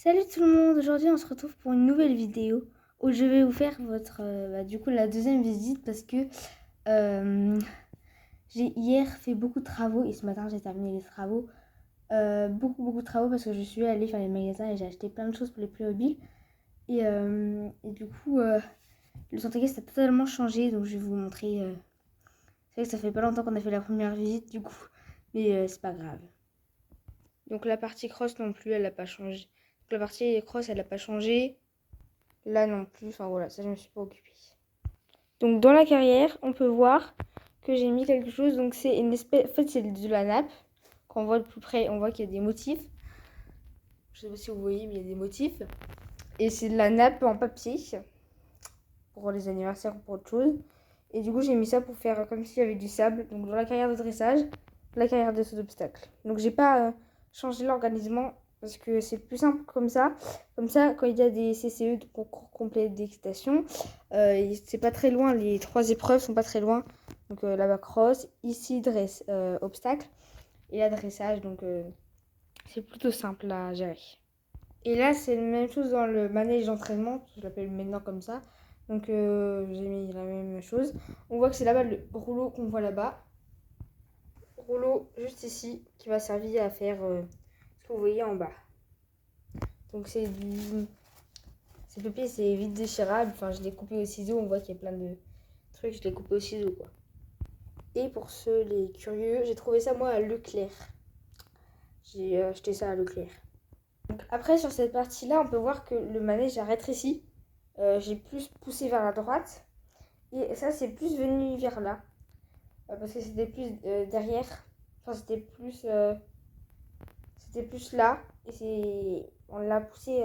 Salut tout le monde, aujourd'hui on se retrouve pour une nouvelle vidéo où je vais vous faire la deuxième visite parce que euh, j'ai hier fait beaucoup de travaux et ce matin j'ai terminé les travaux. Beaucoup de travaux parce que je suis allée faire les magasins et j'ai acheté plein de choses pour les Playmobil. Et du coup, le Centre-Guest a totalement changé, donc je vais vous montrer. C'est vrai que ça fait pas longtemps qu'on a fait la première visite du coup, mais c'est pas grave. Donc la partie cross non plus, elle n'a pas changé. Donc la partie cross, elle n'a pas changé. Là non plus, enfin voilà, ça je me suis pas occupée. Donc dans la carrière, on peut voir que j'ai mis quelque chose. Donc c'est une espèce, en fait c'est de la nappe. Quand on voit de plus près, on voit qu'il y a des motifs. Je sais pas si vous voyez, mais il y a des motifs. Et c'est de la nappe en papier pour les anniversaires ou pour autre chose. Et du coup j'ai mis ça pour faire comme s'il y avait du sable. Donc dans la carrière de dressage, la carrière de saut d'obstacle. Donc j'ai pas changé l'organisation parce que c'est plus simple comme ça. Comme ça, quand il y a des CCE, de concours complet d'excitation, c'est pas très loin, les trois épreuves sont pas très loin. Donc là-bas cross, ici obstacle et là dressage, donc c'est plutôt simple à gérer. Et là c'est la même chose dans le manège d'entraînement, je l'appelle maintenant comme ça. Donc j'ai mis la même chose. On voit que c'est là-bas le rouleau qu'on voit là-bas. Rouleau juste ici qui va servir à faire ce que vous voyez en bas. Donc c'est papier, c'est vite déchirable. Enfin, je l'ai coupé au ciseau. On voit qu'il y a plein de trucs. Je l'ai coupé au ciseau, quoi. Et pour ceux les curieux, j'ai trouvé ça moi à Leclerc. J'ai acheté ça à Leclerc. Donc, après, sur cette partie-là, on peut voir que le manège a rétréci. J'ai plus poussé vers la droite. Et ça, c'est plus venu vers là. Parce que c'était plus derrière. Enfin, c'était plus là. Et on l'a poussé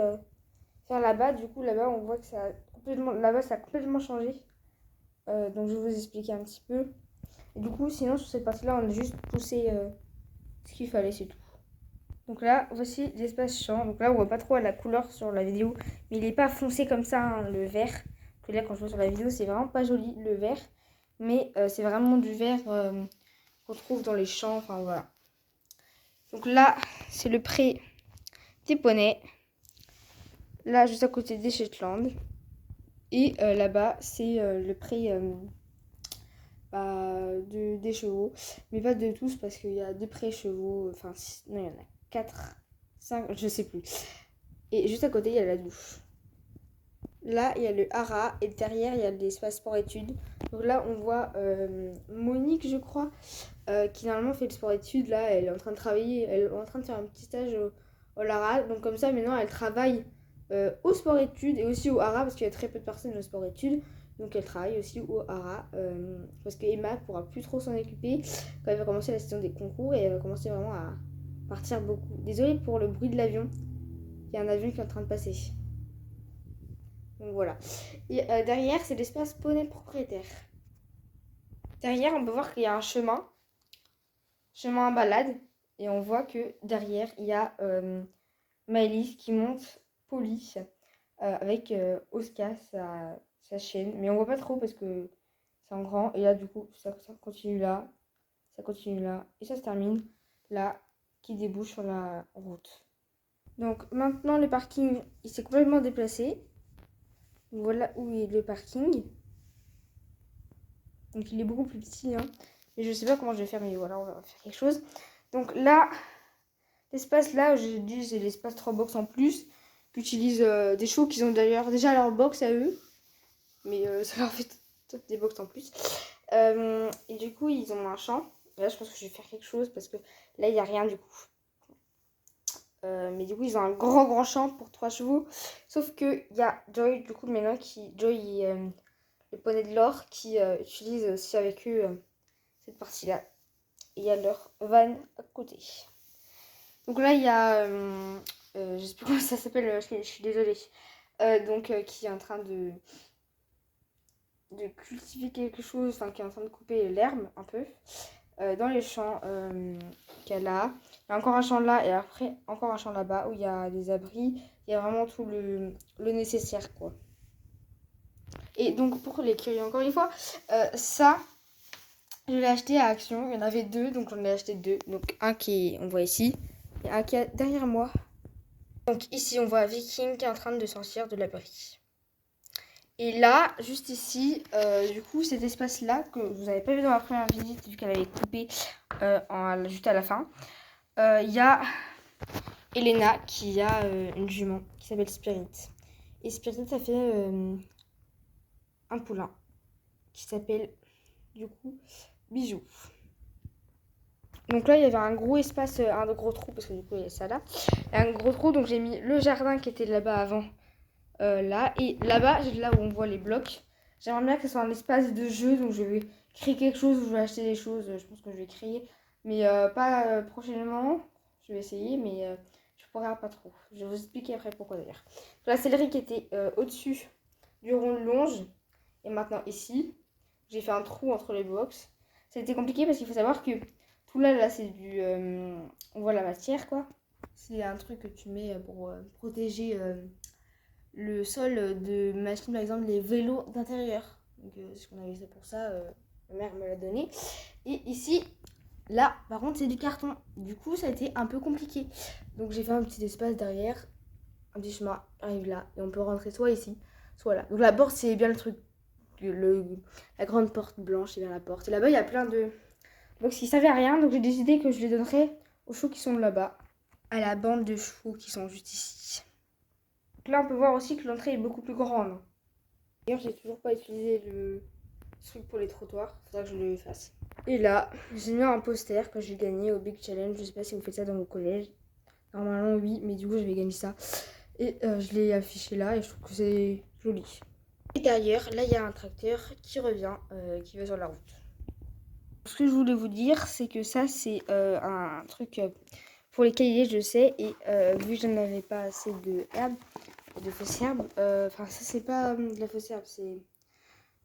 vers là-bas. Du coup, là-bas, on voit que ça a complètement changé. Donc, je vais vous expliquer un petit peu. Et du coup, sinon, sur cette partie-là, on a juste poussé ce qu'il fallait, c'est tout. Donc là, voici l'espace champ. Donc là, on voit pas trop la couleur sur la vidéo. Mais il n'est pas foncé comme ça, hein, le vert. Que là, quand je vois sur la vidéo, c'est vraiment pas joli, le vert. Mais c'est vraiment du vert qu'on trouve dans les champs. Enfin, voilà. Donc là, c'est le pré des poneys. Là, juste à côté des Shetland. Et là-bas, c'est le pré des chevaux. Mais pas de tous, parce qu'il y a deux pré-chevaux. Enfin, non, il y en a 4, 5, je sais plus. Et juste à côté, il y a la douche. Là, il y a le hara. Et derrière, il y a l'espace sport-études. Donc là, on voit Monique, je crois, qui normalement fait le sport-études. Là, elle est en train de travailler. Elle est en train de faire un petit stage au Lara. Donc comme ça, maintenant, elle travaille au sport-études et aussi au hara. Parce qu'il y a très peu de personnes au sport-études. Donc elle travaille aussi au hara. Parce que Emma pourra plus trop s'en occuper quand elle va commencer la saison des concours. Et elle va commencer vraiment à partir beaucoup. Désolée pour le bruit de l'avion. Il y a un avion qui est en train de passer. Donc voilà. Et derrière, c'est l'espace poney propriétaire. Derrière, on peut voir qu'il y a un chemin à balade. Et on voit que derrière, il y a Maëlys qui monte Polly avec Oscar, sa chaîne. Mais on voit pas trop parce que c'est en grand. Et là, du coup, ça continue là. Ça continue là. Et ça se termine là, qui débouche sur la route. Donc maintenant, le parking, il s'est complètement déplacé. Voilà où est le parking. Donc il est beaucoup plus petit. Hein. Et je sais pas comment je vais faire, mais voilà, on va faire quelque chose. Donc là, l'espace là, je dis c'est l'espace 3 box en plus. Qu'utilisent des chevaux qui ont d'ailleurs déjà leur box à eux. Mais ça leur fait des box en plus. Et du coup, ils ont un champ. Et là, je pense que je vais faire quelque chose parce que là, il n'y a rien du coup. Mais du coup, ils ont un grand champ pour 3 chevaux. Sauf qu'il y a Joy, du coup, maintenant, le poney de l'or, qui utilise aussi avec eux cette partie-là. Et il y a leur van à côté. Donc là, il y a... je sais plus comment ça s'appelle, je suis désolée. Qui est en train de cultiver quelque chose, enfin qui est en train de couper l'herbe un peu. Dans les champs qu'elle a. Il y a encore un champ là et après encore un champ là-bas où il y a des abris. Il y a vraiment tout le nécessaire quoi. Et donc pour les curieux encore une fois, ça je l'ai acheté à Action. Il y en avait 2 donc j'en ai acheté 2. Donc un qui on voit ici et un qui est derrière moi. Donc ici, on voit Viking qui est en train de sortir de l'abri. Et là, juste ici, du coup, cet espace-là, que vous n'avez pas vu dans la première visite, vu qu'elle avait coupé juste à la fin, il y a Elena qui a une jument qui s'appelle Spirit. Et Spirit, ça fait un poulain qui s'appelle, du coup, Bijou. Donc là, il y avait un gros espace, un gros trou, parce que du coup, il y a ça là. Il y a un gros trou, donc j'ai mis le jardin qui était là-bas avant, là. Et là-bas, là où on voit les blocs, j'aimerais bien que ce soit un espace de jeu, donc je vais créer quelque chose où je vais acheter des choses. Je pense que je vais créer, mais pas prochainement. Je vais essayer, mais je pourrais pas trop. Je vais vous expliquer après pourquoi d'ailleurs. La céleri qui était au-dessus du rond de longe, et maintenant ici, j'ai fait un trou entre les box. Ça a été compliqué parce qu'il faut savoir que tout là c'est du... on voit la matière, quoi. C'est un truc que tu mets pour protéger le sol de machines, par exemple, les vélos d'intérieur. Donc, ce qu'on avait fait pour ça, ma mère me l'a donné. Et ici, là, par contre, c'est du carton. Du coup, ça a été un peu compliqué. Donc, j'ai fait un petit espace derrière, un petit chemin arrive là, et on peut rentrer soit ici, soit là. Donc, la porte, c'est bien le truc. La grande porte blanche, c'est bien la porte. Et là-bas, il y a plein de box qui servaient à rien. Donc, j'ai décidé que je les donnerais aux chevaux qui sont là-bas, à la bande de chevaux qui sont juste ici. Donc là, on peut voir aussi que l'entrée est beaucoup plus grande. D'ailleurs, j'ai toujours pas utilisé le truc pour les trottoirs. Faudra que je le fasse. Et là, j'ai mis un poster que j'ai gagné au Big Challenge. Je sais pas si vous faites ça dans vos collèges. Normalement, oui, mais du coup, j'avais gagné ça. Et je l'ai affiché là et je trouve que c'est joli. Et derrière, là, il y a un tracteur qui revient, qui va sur la route. Ce que je voulais vous dire, c'est que ça, c'est un truc pour les cahiers, je sais. Et vu que je n'avais pas assez de herbe, de fausse herbe, enfin, ça, c'est pas de la fausse herbe, c'est...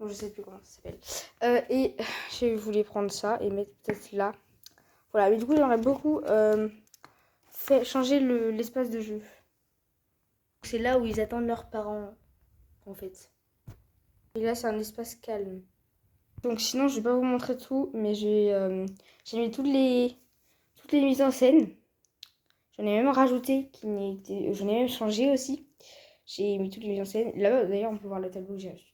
Bon, je sais plus comment ça s'appelle. Et je voulais prendre ça et mettre peut-être là. Voilà, mais du coup, j'aurais beaucoup fait changer l'espace de jeu. C'est là où ils attendent leurs parents, en fait. Et là, c'est un espace calme. Donc sinon, je vais pas vous montrer tout, mais j'ai mis toutes les mises en scène. J'en ai même rajouté, j'en ai même changé aussi. J'ai mis toutes les mises en scène. Là-bas, d'ailleurs, on peut voir le tableau que j'ai reçu.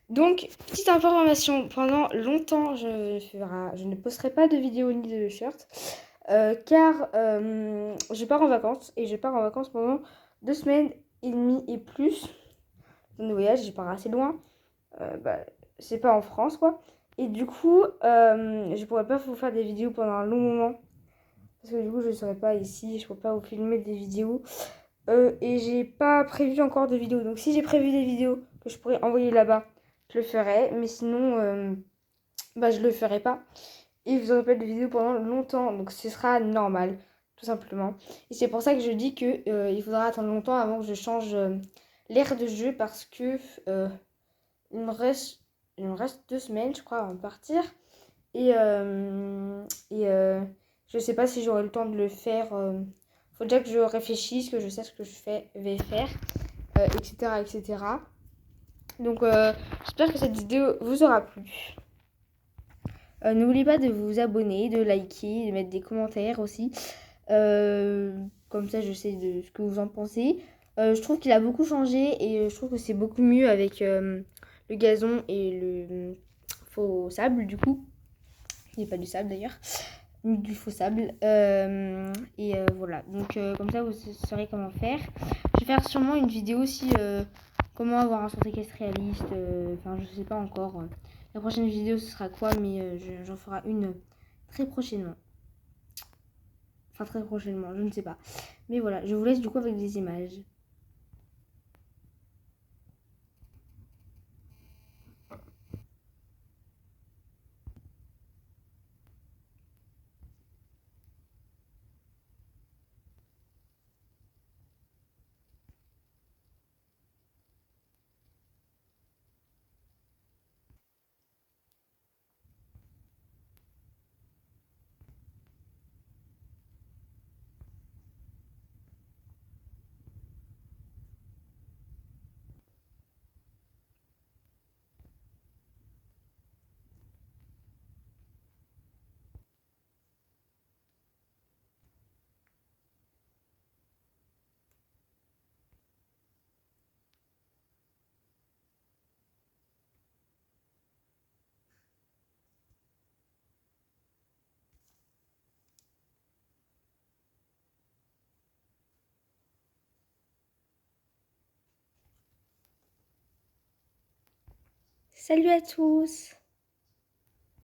Donc, petite information, pendant longtemps, je ne posterai pas de vidéos ni de shirts, car je pars en vacances, et je pars en vacances pendant 2 semaines et demie et plus. Dans le voyage, je pars assez loin. C'est pas en France, quoi. Et du coup, je pourrais pas vous faire des vidéos pendant un long moment. Parce que du coup, je serai pas ici, je pourrais pas vous filmer des vidéos. Et j'ai pas prévu encore de vidéos. Donc si j'ai prévu des vidéos que je pourrais envoyer là-bas, je le ferai. Mais sinon, je le ferai pas. Et vous aurez pas de vidéos pendant longtemps. Donc ce sera normal, tout simplement. Et c'est pour ça que je dis que il faudra attendre longtemps avant que je change l'aire de jeu. Parce que il me reste 2 semaines, je crois, avant de partir. Et je sais pas si j'aurai le temps de le faire. Faut déjà que je réfléchisse, que je sache ce que vais faire, etc., etc. Donc, j'espère que cette vidéo vous aura plu. N'oubliez pas de vous abonner, de liker, de mettre des commentaires aussi. Comme ça, je sais de ce que vous en pensez. Je trouve qu'il a beaucoup changé et je trouve que c'est beaucoup mieux avec le gazon et le faux sable, du coup. Il n'y a pas du sable d'ailleurs, ni du faux sable. Voilà, donc comme ça vous saurez comment faire. Je vais faire sûrement une vidéo aussi comment avoir un centre équestre réaliste. Enfin, je sais pas encore. La prochaine vidéo ce sera quoi, mais j'en ferai une très prochainement. Enfin, très prochainement, je ne sais pas. Mais voilà, je vous laisse du coup avec des images. Salut à tous!